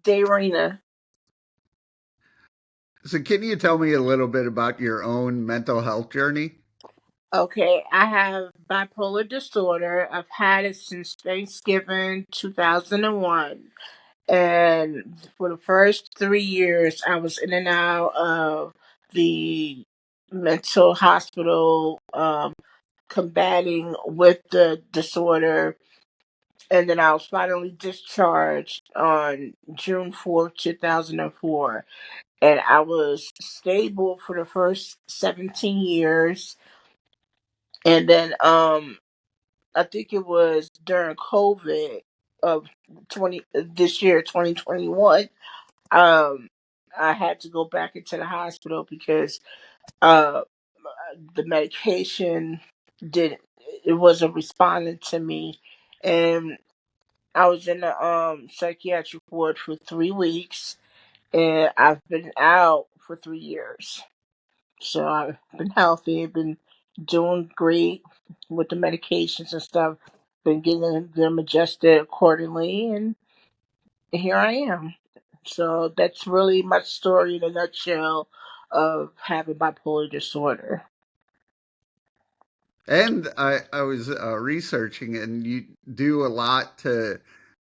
Deena. So, can you tell me a little bit about your own mental health journey? Okay, I have bipolar disorder. I've had it since Thanksgiving 2001. And for the first 3 years, I was in and out of the mental hospital, combating with the disorder. And then I was finally discharged on June 4th, 2004. And I was stable for the first 17 years. And then I think it was during COVID of 20 this year, 2021. Um, I had to go back into the hospital because uh, the medication didn't it wasn't responding to me, and I was in the psychiatric ward for 3 weeks, and I've been out for 3 years. So I've been healthy, I've been doing great with the medications and stuff, been getting them adjusted accordingly, and here I am. So that's really my story in a nutshell of having bipolar disorder. And I was researching, and you do a lot to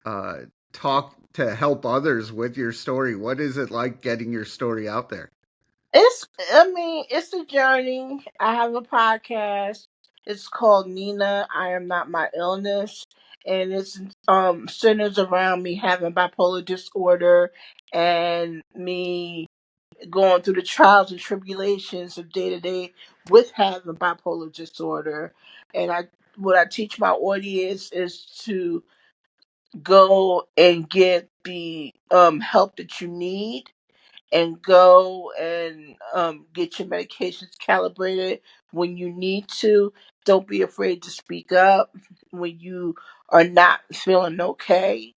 uh, talk to help others with your story. What is it like getting your story out there? It's a journey. I have a podcast. It's called Nina, I Am Not My Illness. And it's centers around me having bipolar disorder and me going through the trials and tribulations of day to day with having bipolar disorder. And what I teach my audience is to go and get the help that you need, and go and get your medications calibrated when you need to. Don't be afraid to speak up when you are not feeling okay.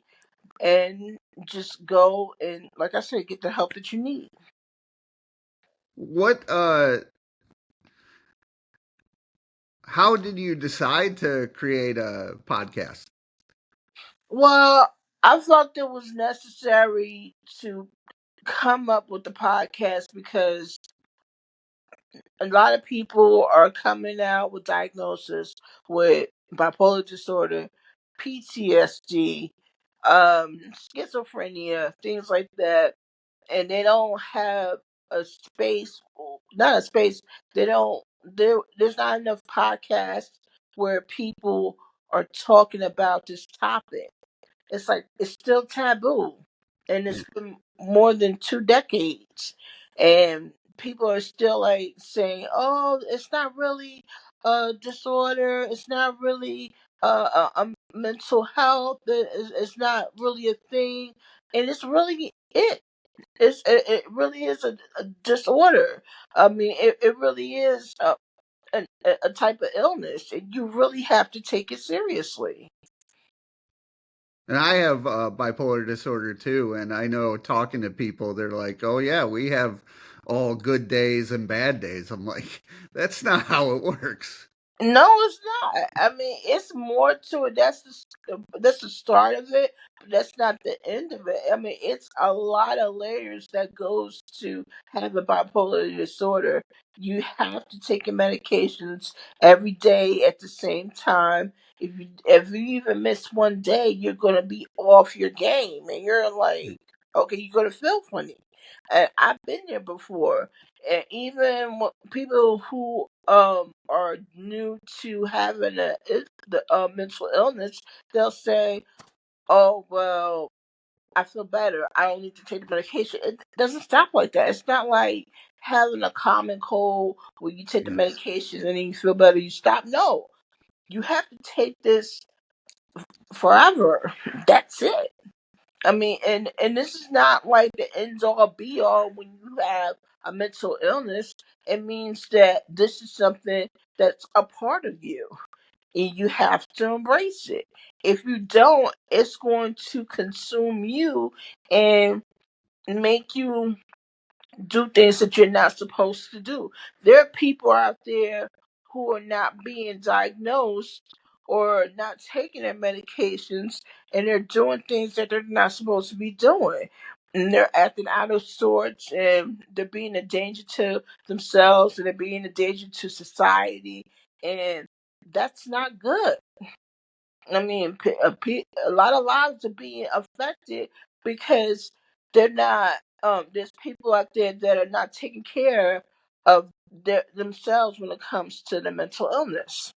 And just go and, like I said, get the help that you need. What how did you decide to create a podcast? Well, I thought it was necessary to come up with the podcast because a lot of people are coming out with diagnosis with bipolar disorder, PTSD, schizophrenia, things like that, and they don't have a space, not a space. They don't. There's not enough podcasts where people are talking about this topic. It's like it's still taboo, and it's been more than 2 decades, and people are still like saying, "Oh, it's not really a disorder. It's not really mental health. It's not really a thing," and it's really it. It really is a disorder. It really is a type of illness, and you really have to take it seriously. And I have bipolar disorder too. And I know talking to people, they're like, oh, yeah, we have all good days and bad days. I'm like, that's not how it works. No, it's not. It's more to it. That's the start of it, but that's not the end of it. It's a lot of layers that goes to having bipolar disorder. You have to take your medications every day at the same time. If you even miss one day, you're gonna be off your game, and you're like, okay, you're gonna feel funny. And I've been there before, and even people who are new to having the mental illness, they'll say, "Oh well, I feel better. I don't need to take the medication." It doesn't stop like that. It's not like having a common cold where you take the Yes. medication and then you feel better, you stop. No, you have to take this forever. That's it. And this is not like the end all be all when you have a mental illness. It means that this is something that's a part of you, and you have to embrace it. If you don't, it's going to consume you and make you do things that you're not supposed to do. There are people out there who are not being diagnosed or not taking their medications, and they're doing things that they're not supposed to be doing. And they're acting out of sorts, and they're being a danger to themselves, and they're being a danger to society, and that's not good. I mean, a lot of lives are being affected because they're not. There's people out there that are not taking care of themselves when it comes to the mental illness.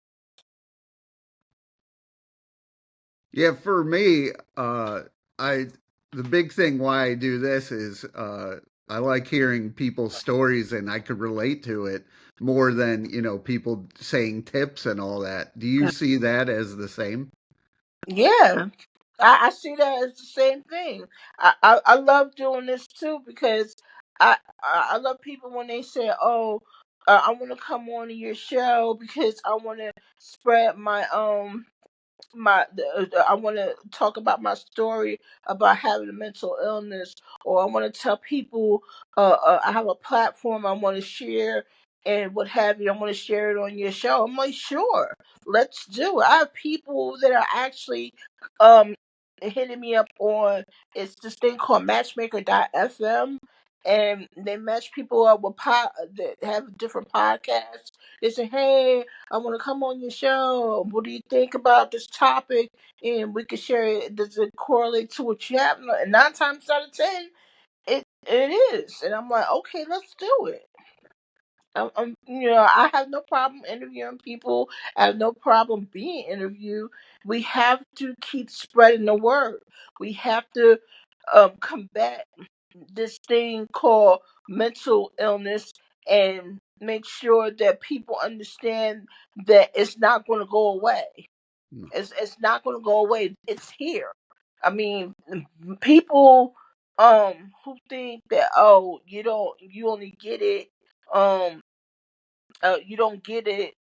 Yeah, for me, I the big thing why I do this is I like hearing people's stories and I could relate to it more than, people saying tips and all that. Do you see that as the same? Yeah, I see that as the same thing. I love doing this too because I love people when they say, "Oh, I want to come on to your show because I want to spread I want to talk about my story about having a mental illness, or I want to tell people I have a platform I want to share and what have you. I want to share it on your show." I'm like, sure, let's do it. I have people that are actually um hitting me up on, it's this thing called Matchmaker.fm, and they match people up with that have different podcasts. They say, "Hey, I want to come on your show. What do you think about this topic?" And we can share it. Does it correlate to what you have? And 9 times out of 10, it is. And I'm like, okay, let's do it. I have no problem interviewing people. I have no problem being interviewed. We have to keep spreading the word. We have to combat this thing called mental illness and make sure that people understand that it's not going to go away. No. It's not going to go away. It's here. I mean, people who think that, oh, you only get it um you don't get it,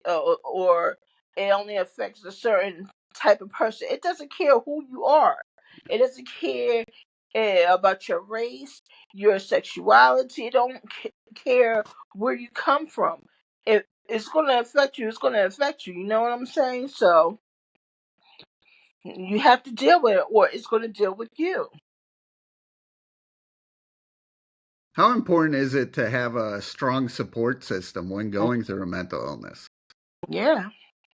or it only affects a certain type of person. It doesn't care who you are. It doesn't care about your race, your sexuality. It don't care where you come from. If it's going to affect you, it's going to affect you. You know what I'm saying? So you have to deal with it, or it's going to deal with you. How important is it to have a strong support system when going through a mental illness? Yeah.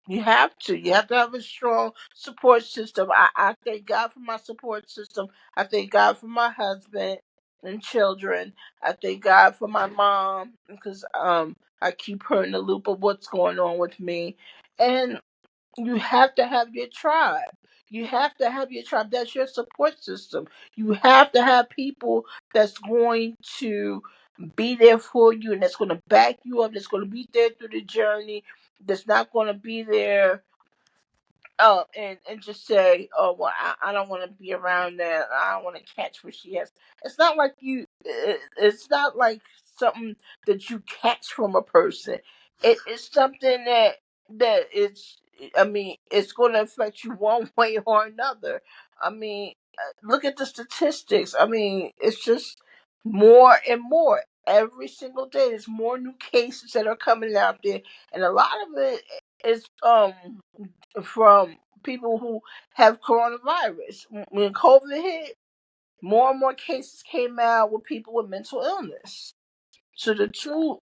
You have to. You have to have a strong support system. I thank God for my support system. I thank God for my husband and children. I thank God for my mom because I keep her in the loop of what's going on with me. And you have to have your tribe. You have to have your tribe. That's your support system. You have to have people that's going to be there for you and that's going to back you up, that's going to be there through the journey, that's not going to be there and just say, "Oh well, I don't want to be around that. I don't want to catch what she has." It's not like it's not like something that you catch from a person. It's something that it's. I mean, it's going to affect you one way or another. I mean, look at the statistics. I mean, it's just more and more every single day. There's more new cases that are coming out there, and a lot of it is from people who have coronavirus. When COVID hit, more and more cases came out with people with mental illness. So the two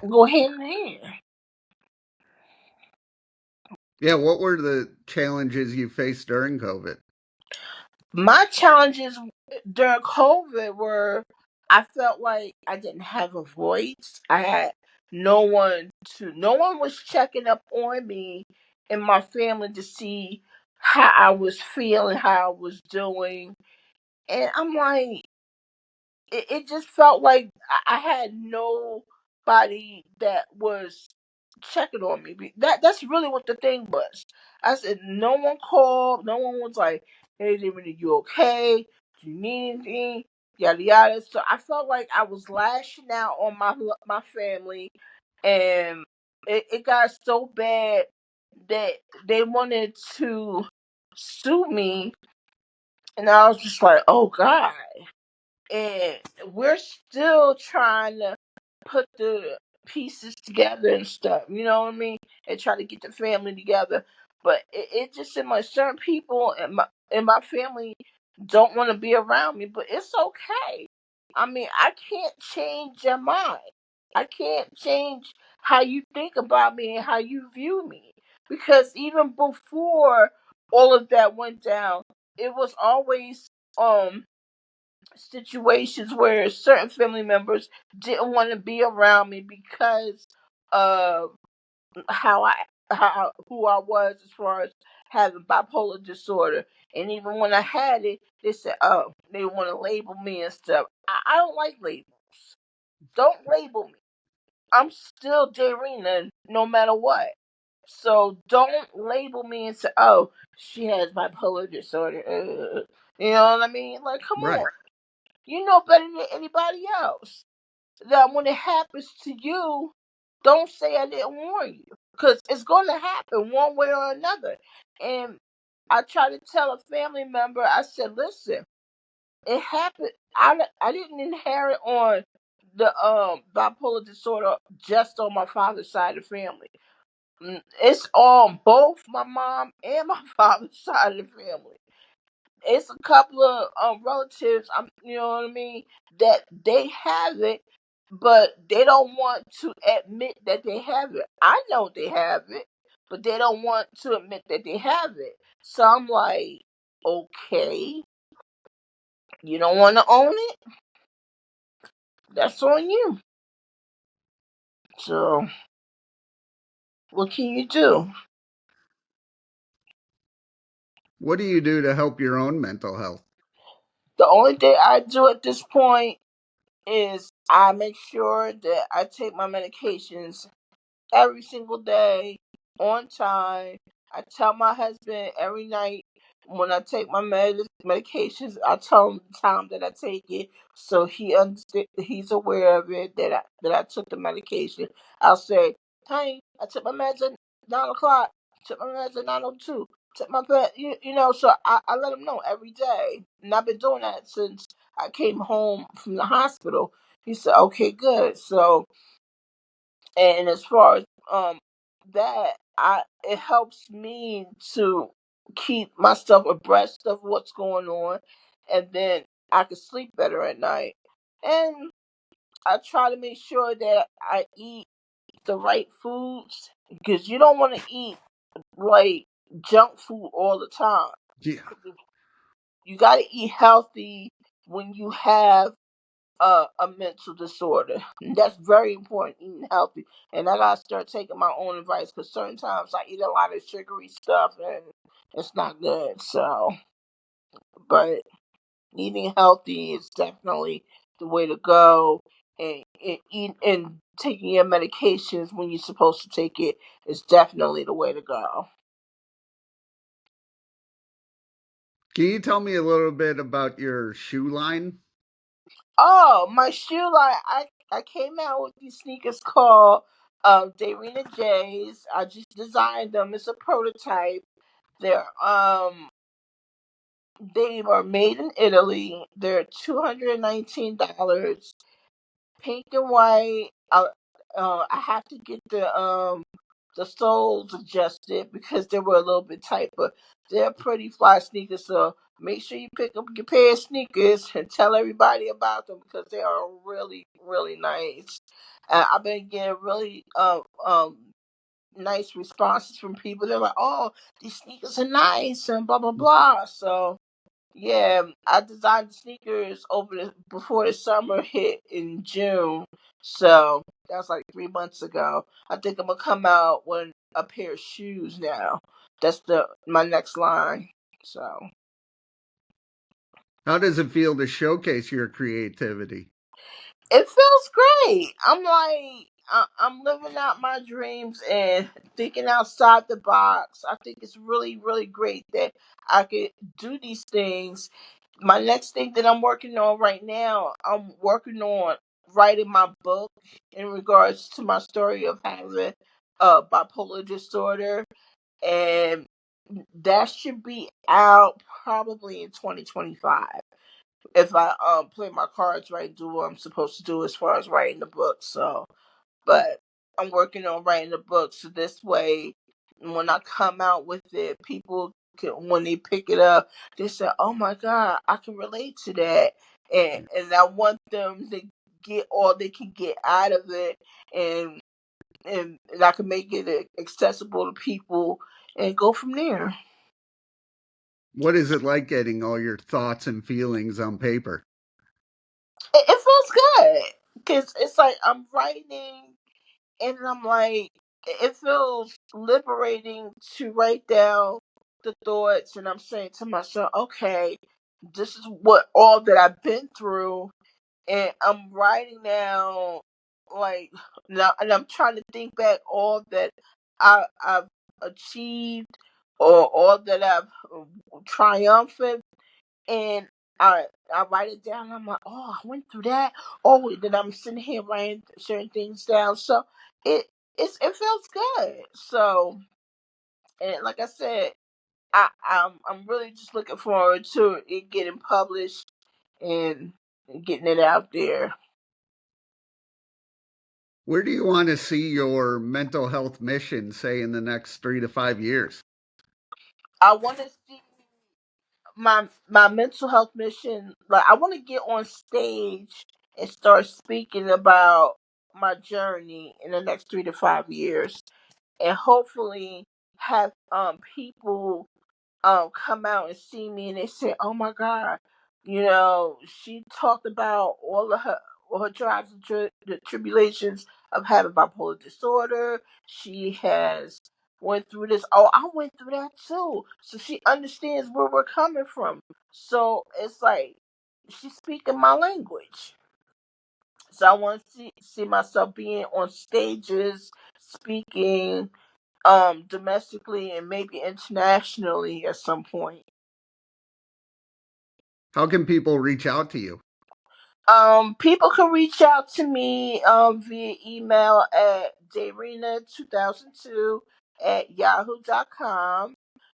go hand in hand. Yeah, what were the challenges you faced during COVID? My challenges during COVID were, I felt like I didn't have a voice. I had no one was checking up on me and my family to see how I was feeling, how I was doing. And I'm like, it just felt like I had nobody that was checking on me. That's really what the thing was. I said no one called, no one was like, "Hey, David, are you okay? Do you need anything?" Yada yada. So I felt like I was lashing out on my family, and it got so bad that they wanted to sue me, and I was just like, "Oh God." And we're still trying to put the pieces together and stuff. You know what I mean? And try to get the family together. But it just seems like certain people in my family don't want to be around me, but it's okay. I mean, I can't change your mind. I can't change how you think about me and how you view me. Because even before all of that went down, it was always um situations where certain family members didn't want to be around me because of how I how who I was as far as having bipolar disorder. And even when I had it, they said, "Oh, they want to label me and stuff." I don't like labels. Don't label me. I'm still Darina, no matter what. So don't label me and say, "Oh, she has bipolar disorder." You know what I mean? Like, come on. Right. You know better than anybody else. That when it happens to you, don't say I didn't warn you, because it's going to happen one way or another. And I try to tell a family member, I said, listen, it happened. I didn't inherit on the bipolar disorder just on my father's side of the family. It's on both my mom and my father's side of the family. It's a couple of relatives, you know what I mean, that they have it, but they don't want to admit that they have it. I know they have it, but they don't want to admit that they have it. So I'm like, okay, you don't want to own it? That's on you. So what can you do? What do you do to help your own mental health? The only thing I do at this point is I make sure that I take my medications every single day on time. I tell my husband every night when I take my medications, I tell him the time that I take it, so he's aware of it that I took the medication. I'll say, "Honey, I took my meds at 9 o'clock. Took my meds at 9:02. Took my bed." You know, so I let him know every day, and I've been doing that since I came home from the hospital. He said, "Okay, good." So, and as far as that, I it helps me to keep myself abreast of what's going on, and then I can sleep better at night. And I try to make sure that I eat the right foods, because you don't want to eat like junk food all the time. Yeah. You got to eat healthy when you have a mental disorder. And that's very important, eating healthy. And I gotta start taking my own advice, because certain times I eat a lot of sugary stuff and it's not good. So, but eating healthy is definitely the way to go. And taking your medications when you're supposed to take it is definitely the way to go. Can you tell me a little bit about your shoe line? Oh, my shoe line! I came out with these sneakers called Deena J's. I just designed them. It's a prototype. They're they are made in Italy. They're $219, pink and white. I have to get the soles adjusted because they were a little bit tight, but they're pretty fly sneakers. So make sure you pick up your pair of sneakers and tell everybody about them, because they are really really nice. I've been getting really nice responses from people. They're like, "Oh, these sneakers are nice," and blah blah blah. So yeah, I designed the sneakers before the summer hit in June. So that's like 3 months ago. I think I'm gonna come out with a pair of shoes now. That's the my next line. So How does it feel to showcase your creativity? it feels great. I'm like, I'm living out my dreams and thinking outside the box. I think it's really, really great that I could do these things. My next thing that I'm working on right now, I'm working on writing my book in regards to my story of having bipolar disorder, and that should be out probably in 2025, if I play my cards right and do what I'm supposed to do as far as writing the book. So, but I'm working on writing the book, so this way when I come out with it, people can, when they pick it up, they say, "Oh my God, I can relate to that," and I want them to get all they can get out of it, and and I can make it accessible to people and go from there. What is it like getting all your thoughts and feelings on paper? It feels good because it's like I'm writing, and I'm like, it feels liberating to write down the thoughts, and I'm saying to myself, okay, this is what all that I've been through, and I'm writing down like now, and I'm trying to think back all that I've achieved or all that I've triumphant, and I I write it down. I'm like, oh, I went through that. Oh, then I'm sitting here writing certain things down. So it it feels good. So, and like I said, I'm really just looking forward to it getting published and getting it out there. Where do you want to see your mental health mission, say, in the next 3 to 5 years? I want to see my mental health mission. Like I want to get on stage and start speaking about my journey in the next 3 to 5 years, and hopefully have people come out and see me and they say, "Oh my God, she talked about all her trials and the tribulations of having bipolar disorder. She has went through this. Oh, I went through that too. So she understands where we're coming from. So it's like she's speaking my language. So I want to see myself being on stages, speaking domestically and maybe internationally at some point. How can people reach out to you? People can reach out to me via email at darena2002 at yahoo.com.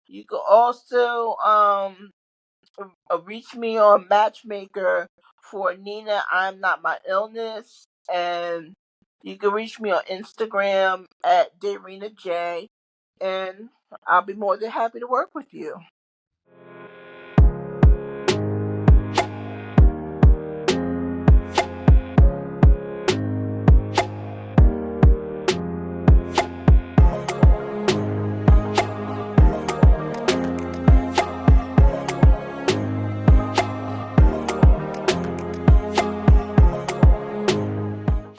You can also reach me on Matchmaker for Nina, I'm Not My Illness. And you can reach me on Instagram at Darena J. And I'll be more than happy to work with you.